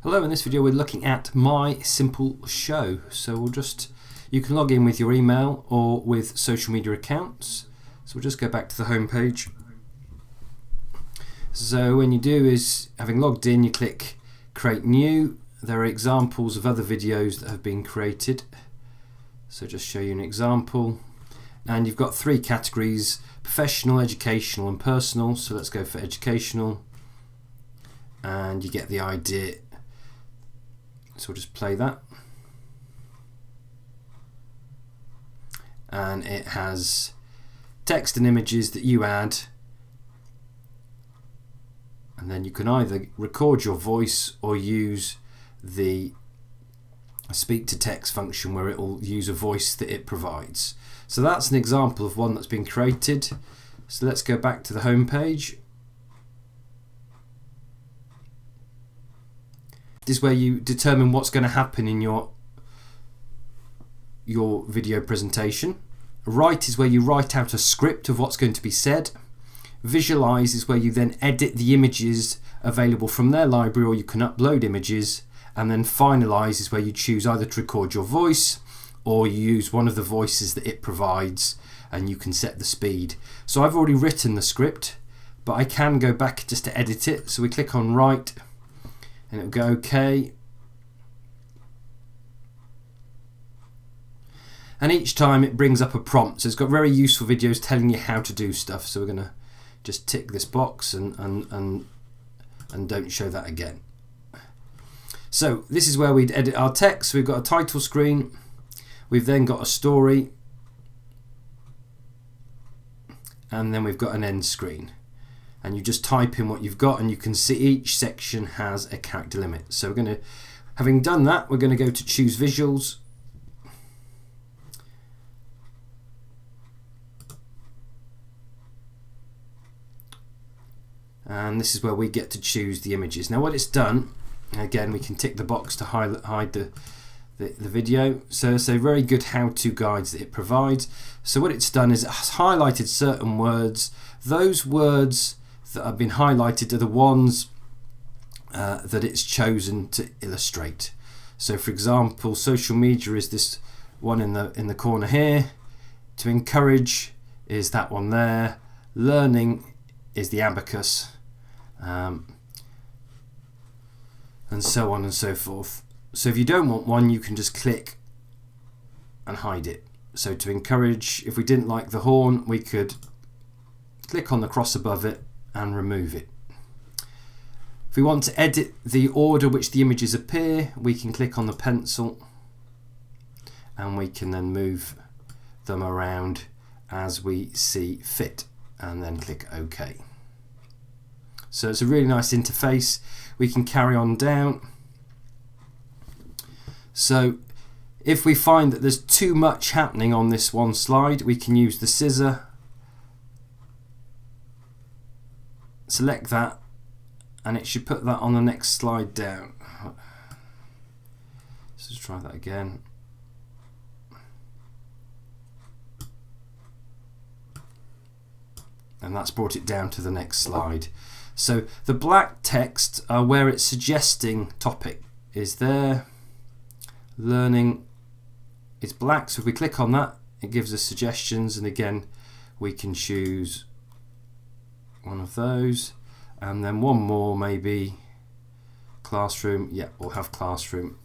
Hello, in this video we're looking at My Simple Show. So you can log in with your email or with social media accounts. So we'll just go back to the home page. So when you do is, having logged in, you click Create New. There are examples of other videos that have been created. So just show you an example. And you've got three categories: professional, educational and personal. So let's go for educational. And you get the idea. So we'll just play that. And it has text and images that you add. And then you can either record your voice or use the speak to text function where it will use a voice that it provides. So that's an example of one that's been created. So let's go back to the home page. This is where you determine what's going to happen in your video presentation. Write is where you write out a script of what's going to be said. Visualize is where you then edit the images available from their library, or you can upload images. And then finalize is where you choose either to record your voice or you use one of the voices that it provides, and you can set the speed. So I've already written the script, but I can go back just to edit it. So we click on Write and it'll go OK. And each time it brings up a prompt. So it's got very useful videos telling you how to do stuff. So we're going to just tick this box and don't show that again. So this is where we'd edit our text. We've got a title screen. We've then got a story. And then we've got an end screen. And you just type in what you've got, and you can see each section has a character limit. So we're going to, having done that, we're going to go to choose visuals. And this is where we get to choose the images. Now what it's done, again, we can tick the box to hide the video. So it's a very good how-to guides that it provides. So what it's done is it has highlighted certain words. Those words that have been highlighted are the ones that it's chosen to illustrate. So for example, social media is this one in the corner here. To encourage is that one there. Learning is the abacus, and so on and so forth. So if you don't want one, you can just click and hide it. So to encourage, if we didn't like the horn, we could click on the cross above it and remove it. If we want to edit the order which the images appear, we can click on the pencil and we can then move them around as we see fit, and then click OK. So it's a really nice interface. We can carry on down. So if we find that there's too much happening on this one slide, we can use the scissor, select that, and it should put that on the next slide down. Let's just try that again. And that's brought it down to the next slide. So the black text where it's suggesting topic is there. Learning is black, so if we click on that, it gives us suggestions, and again we can choose one of those, and then one more, maybe classroom. Yeah, we'll have classroom,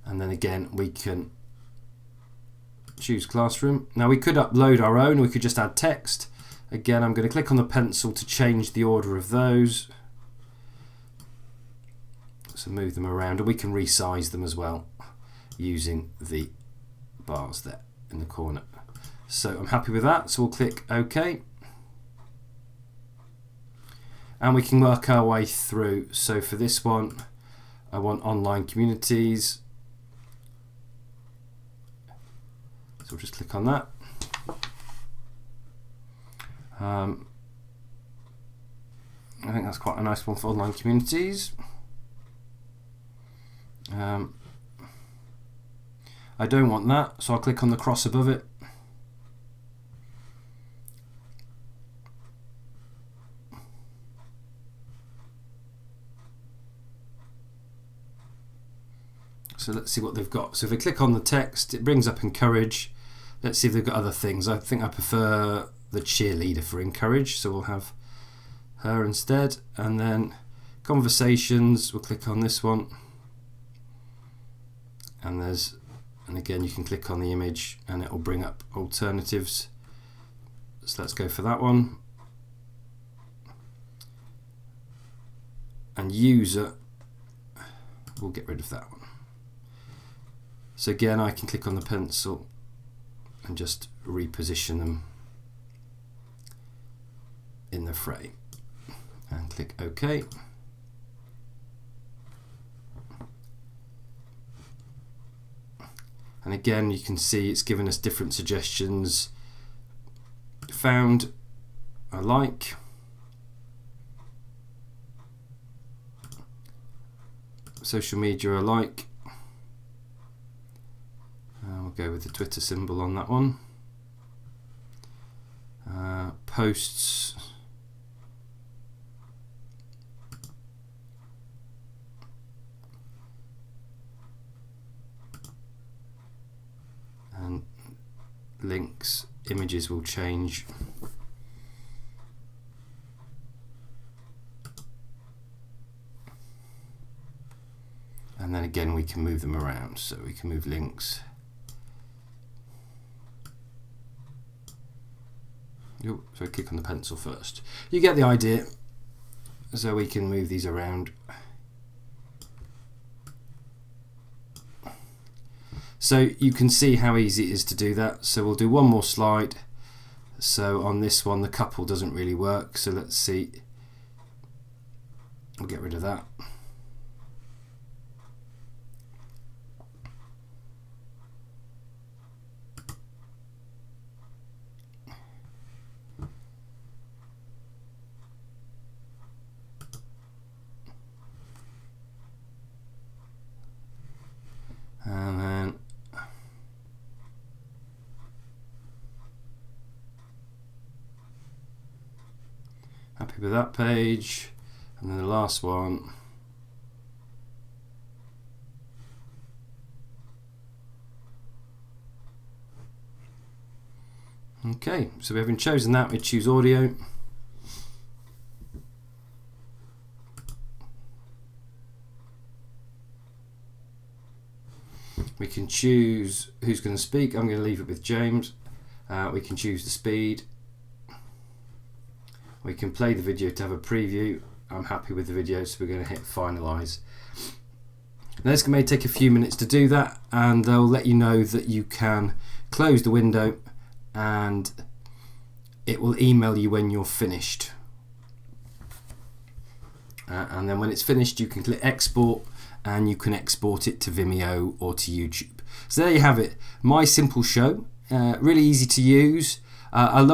and then again we can choose classroom. Now we could upload our own, we could just add text. Again, I'm going to click on the pencil to change the order of those. So move them around, and we can resize them as well using the bars there in the corner. So I'm happy with that, so we'll click OK. And we can work our way through. So for this one, I want online communities. So we'll just click on that. I think that's quite a nice one for online communities. I don't want that, so I'll click on the cross above it. So let's see what they've got. So if we click on the text, it brings up encourage. Let's see if they've got other things. I think I prefer the cheerleader for encourage, so we'll have her instead. And then conversations, we'll click on this one. And again, you can click on the image and it will bring up alternatives. So let's go for that one. And user, we'll get rid of that one. So again, I can click on the pencil and just reposition them in the frame and click OK. And again, you can see it's given us different suggestions. Found, I like. Social media, I like. We'll go with the Twitter symbol on that one. Posts. And links, images will change. And then again, we can move them around. So we can move links. So click on the pencil first. You get the idea. So we can move these around. So you can see how easy it is to do that. So we'll do one more slide. So on this one, the couple doesn't really work. So let's see. We'll get rid of that. And then happy with that page. And then the last one. Okay, so we haven't chosen that, we choose audio. We can choose who's going to speak. I'm going to leave it with James. We can choose the speed. We can play the video to have a preview. I'm happy with the video, so we're going to hit finalize. Now this may take a few minutes to do that, and they'll let you know that you can close the window and it will email you when you're finished. And then when it's finished, you can click export and you can export it to Vimeo or to YouTube. So there you have it, my simple show. Really easy to use. I love